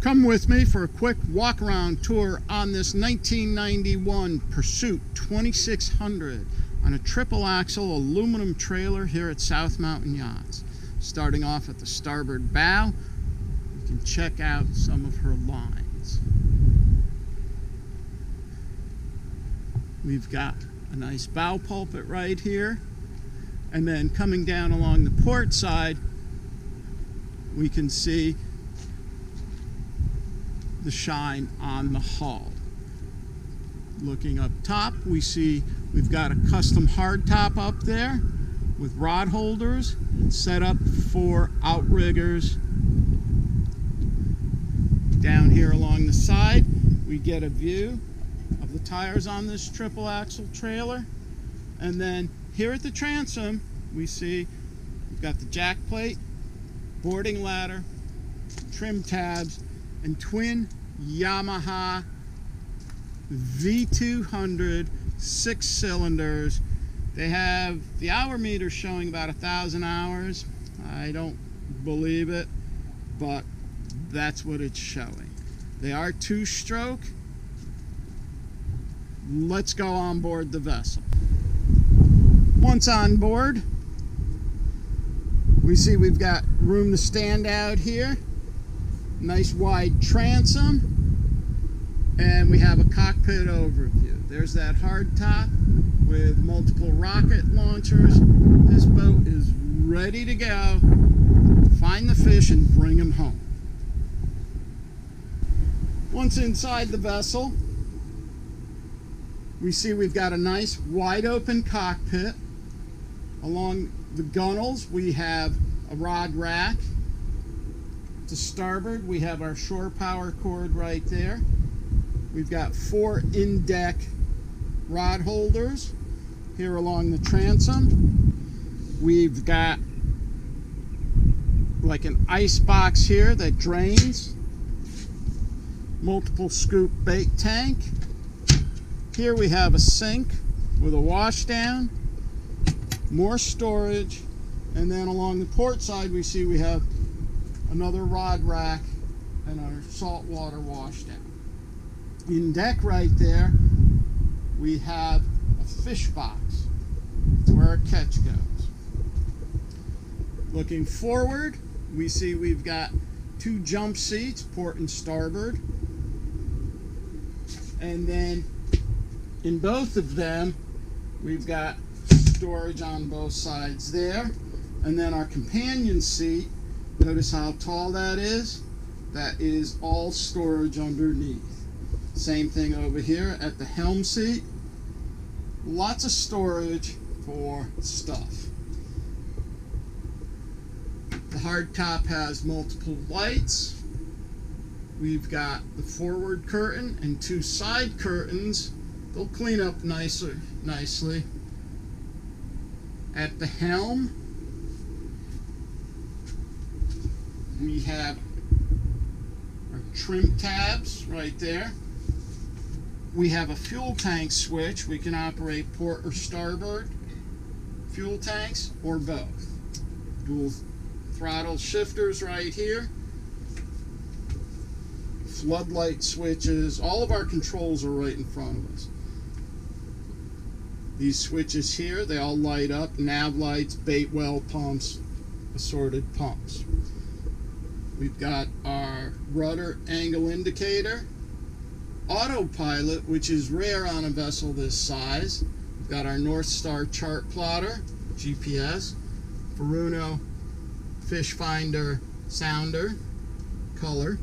Come with me for a quick walk-around tour on this 1991 Pursuit 2600 on a triple axle aluminum trailer here at South Mountain Yachts. Starting off at the starboard bow, you can check out some of her lines. We've got a nice bow pulpit right here, and then coming down along the port side, we can see the shine on the hull. Looking up top, we see we've got a custom hardtop up there with rod holders set up for outriggers. Down here along the side, we get a view of the tires on this triple axle trailer. And then here at the transom, we see we've got the jack plate, boarding ladder, trim tabs, and twin Yamaha V200 6 cylinders. They have the hour meter showing about 1,000 hours. I don't believe it, but that's what it's showing. They are 2-stroke. Let's go on board the vessel. Once on board, we see we've got room to stand out here. Nice wide transom, and we have a cockpit overview. There's that hardtop with multiple rocket launchers. This boat is ready to go. Find the fish and bring them home. Once inside the vessel, we see we've got a nice wide open cockpit. Along the gunnels, we have a rod rack. To starboard, we have our shore power cord right there. We've got 4 in-deck rod holders here along the transom. We've got like an ice box here that drains. Multiple scoop bait tank. Here we have a sink with a wash down. More storage. And then along the port side, we see we have another rod rack and our saltwater wash down. In deck right there, we have a fish box. That's where our catch goes. Looking forward, we see we've got 2 jump seats, port and starboard. And then in both of them, we've got storage on both sides there. And then our companion seat, notice how tall that is? That is all storage underneath. Same thing over here at the helm seat. Lots of storage for stuff. The hardtop has multiple lights. We've got the forward curtain and 2 side curtains. They'll clean up nicely. At the helm, we have our trim tabs right there. We have a fuel tank switch. We can operate port or starboard fuel tanks or both. Dual throttle shifters right here. Floodlight switches. All of our controls are right in front of us. These switches here, they all light up. Nav lights, bait well pumps, assorted pumps. We've got our rudder angle indicator, Autopilot, which is rare on a vessel this size. We've got our NorthStar chart plotter, GPS, Furuno fish finder sounder, color,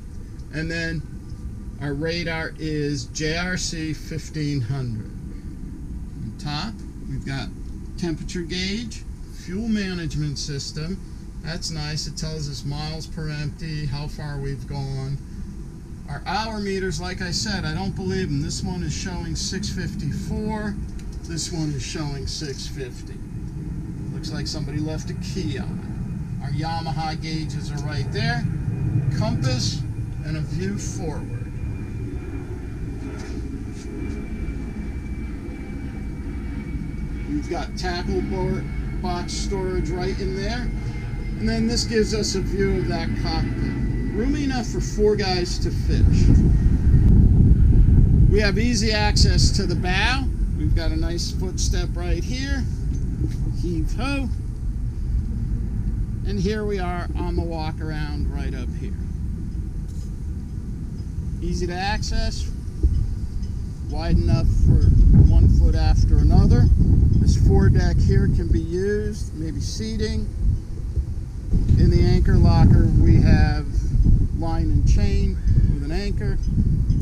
and then our radar is JRC 1500. On top, we've got temperature gauge, fuel management system. That's nice. It tells us miles per empty, how far we've gone. Our hour meters, like I said, I don't believe them. This one is showing 654. This one is showing 650. Looks like somebody left a key on it. Our Yamaha gauges are right there. Compass and a view forward. We've got tackle box storage right in there. And then this gives us a view of that cockpit. roomy enough for 4 guys to fish. We have easy access to the bow. We've got a nice footstep right here. Heave ho. And here we are on the walk around right up here. Easy to access, wide enough for 1 foot after another. This foredeck here can be used, maybe seating. In the anchor locker we have line and chain with an anchor.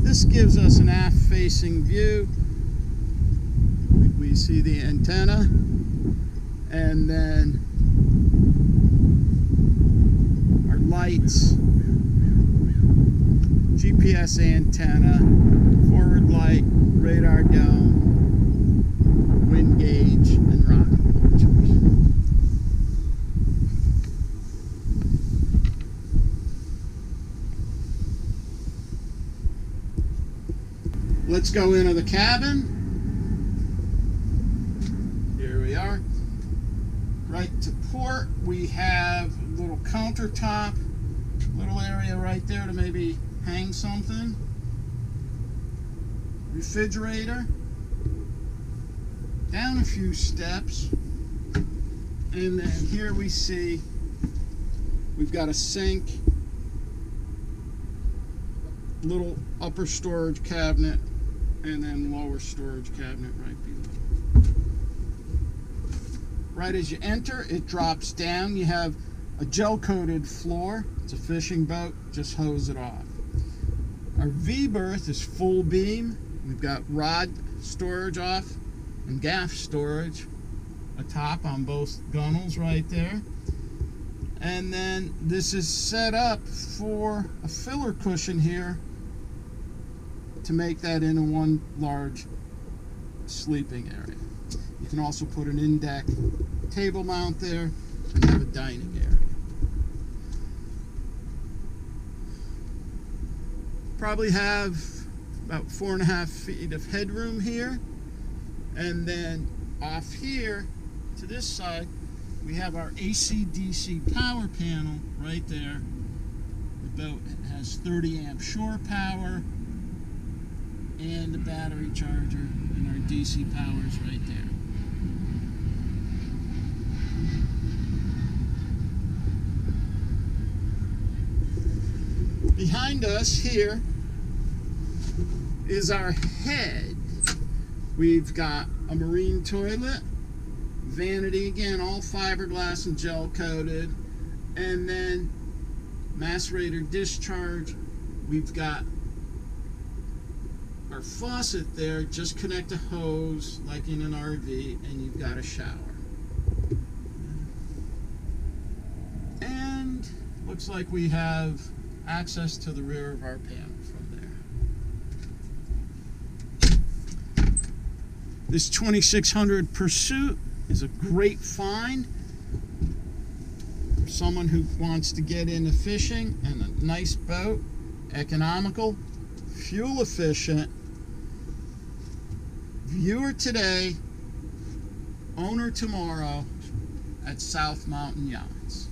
This gives us an aft facing view. We see the antenna, and then our lights, GPS antenna, forward light, radar dome, wind gauge, and rocket launchers. Let's go into the cabin. Here we are. Right to port, we have a little countertop, little area right there to maybe hang something. Refrigerator. Down a few steps. And then here we see we've got a sink, little upper storage cabinet, and then lower storage cabinet right below. Right as you enter, it drops down. You have a gel-coated floor. It's a fishing boat, just hose it off. Our V-berth is full beam. We've got rod storage off and gaff storage atop on both gunnels right there. And then this is set up for a filler cushion here to make that into one large sleeping area. You can also put an in-deck table mount there and have a dining area. Probably have about 4.5 feet of headroom here. And then off here to this side, we have our AC/DC power panel right there. The boat has 30 amp shore power and a battery charger, and our DC power is right there. Behind us here is our head. We've got a marine toilet, vanity again, all fiberglass and gel coated, and then macerator discharge. We've got our faucet there, just connect a hose like in an RV, and you've got a shower. And looks like we have access to the rear of our panel from there. This 2600 Pursuit is a great find for someone who wants to get into fishing, and a nice boat, economical, fuel efficient. Viewer today, owner tomorrow at South Mountain Yachts.